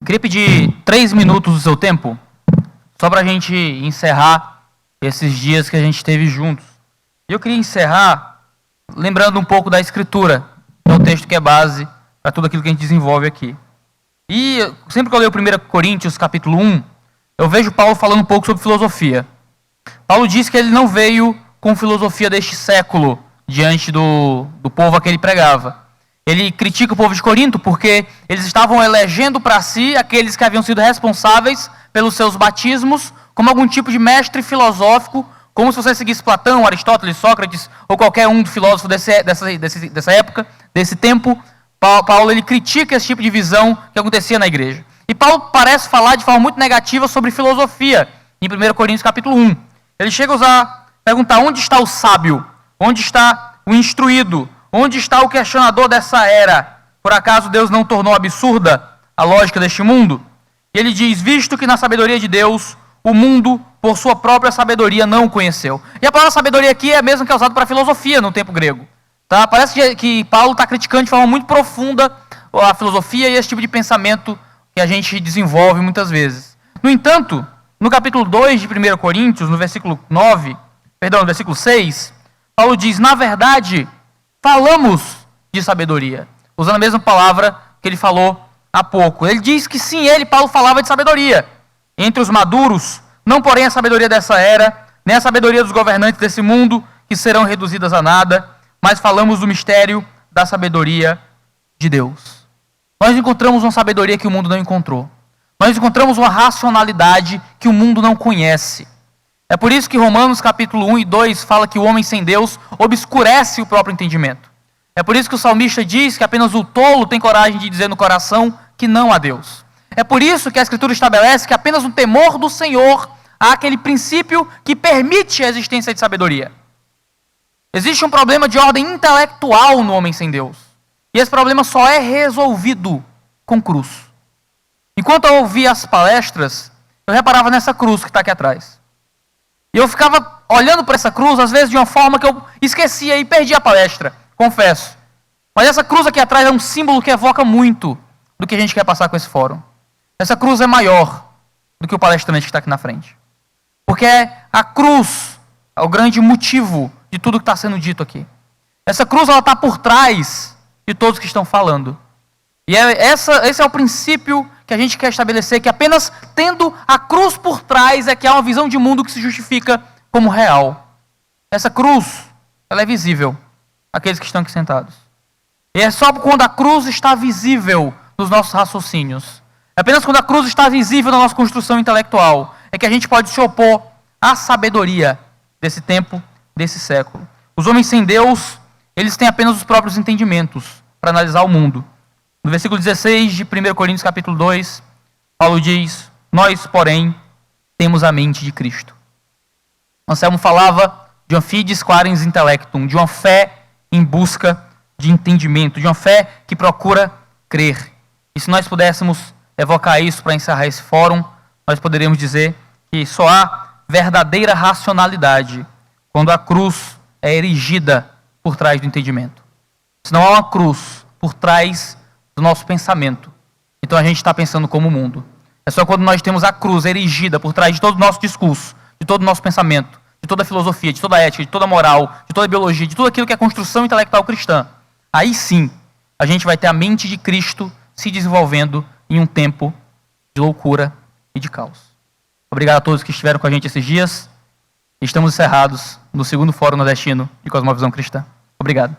Queria pedir 3 minutos do seu tempo, só para a gente encerrar esses dias que a gente teve juntos. Eu queria encerrar lembrando um pouco da Escritura, que é o texto que é base para tudo aquilo que a gente desenvolve aqui. E sempre que eu leio 1 Coríntios, capítulo 1, eu vejo Paulo falando um pouco sobre filosofia. Paulo diz que ele não veio com filosofia deste século diante do povo a que ele pregava. Ele critica o povo de Corinto porque eles estavam elegendo para si aqueles que haviam sido responsáveis pelos seus batismos como algum tipo de mestre filosófico, como se você seguisse Platão, Aristóteles, Sócrates ou qualquer um filósofo dessa época, desse tempo. Paulo ele critica esse tipo de visão que acontecia na igreja. E Paulo parece falar de forma muito negativa sobre filosofia em 1 Coríntios capítulo 1. Ele chega a perguntar onde está o sábio, onde está o instruído, onde está o questionador dessa era? Por acaso Deus não tornou absurda a lógica deste mundo? E ele diz, visto que na sabedoria de Deus, o mundo, por sua própria sabedoria, não o conheceu. E a palavra sabedoria aqui é a mesma que é usada para filosofia no tempo grego. Tá? Parece que Paulo está criticando de forma muito profunda a filosofia e esse tipo de pensamento que a gente desenvolve muitas vezes. No entanto, no capítulo 2 de 1 Coríntios, no versículo 6, Paulo diz, na verdade, falamos de sabedoria, usando a mesma palavra que ele falou há pouco. Ele diz que sim, Paulo, falava de sabedoria entre os maduros, não porém a sabedoria dessa era, nem a sabedoria dos governantes desse mundo, que serão reduzidas a nada, mas falamos do mistério da sabedoria de Deus. Nós encontramos uma sabedoria que o mundo não encontrou. Nós encontramos uma racionalidade que o mundo não conhece. É por isso que Romanos capítulo 1 e 2 fala que o homem sem Deus obscurece o próprio entendimento. É por isso que o salmista diz que apenas o tolo tem coragem de dizer no coração que não há Deus. É por isso que a Escritura estabelece que apenas no temor do Senhor há aquele princípio que permite a existência de sabedoria. Existe um problema de ordem intelectual no homem sem Deus. E esse problema só é resolvido com cruz. Enquanto eu ouvia as palestras, eu reparava nessa cruz que está aqui atrás. E eu ficava olhando para essa cruz, às vezes de uma forma que eu esquecia e perdia a palestra, confesso. Mas essa cruz aqui atrás é um símbolo que evoca muito do que a gente quer passar com esse fórum. Essa cruz é maior do que o palestrante que está aqui na frente. Porque a cruz é o grande motivo de tudo que está sendo dito aqui. Essa cruz ela está por trás de todos que estão falando. E esse é o princípio que a gente quer estabelecer, que apenas tendo a cruz por trás é que há uma visão de mundo que se justifica como real. Essa cruz, ela é visível àqueles que estão aqui sentados. E é só quando a cruz está visível nos nossos raciocínios, é apenas quando a cruz está visível na nossa construção intelectual, é que a gente pode se opor à sabedoria desse tempo, desse século. Os homens sem Deus, eles têm apenas os próprios entendimentos para analisar o mundo. No versículo 16 de 1 Coríntios capítulo 2, Paulo diz, nós, porém, temos a mente de Cristo. Anselmo falava de uma fides quarens intellectum, de uma fé em busca de entendimento, de uma fé que procura crer. E se nós pudéssemos evocar isso para encerrar esse fórum, nós poderíamos dizer que só há verdadeira racionalidade quando a cruz é erigida por trás do entendimento. Se não há uma cruz por trás do nosso pensamento, então a gente está pensando como o mundo. É só quando nós temos a cruz erigida por trás de todo o nosso discurso, de todo o nosso pensamento, de toda a filosofia, de toda a ética, de toda a moral, de toda a biologia, de tudo aquilo que é construção intelectual cristã. Aí sim, a gente vai ter a mente de Cristo se desenvolvendo em um tempo de loucura e de caos. Obrigado a todos que estiveram com a gente esses dias. Estamos encerrados no segundo Fórum Nordestino de Cosmovisão Cristã. Obrigado.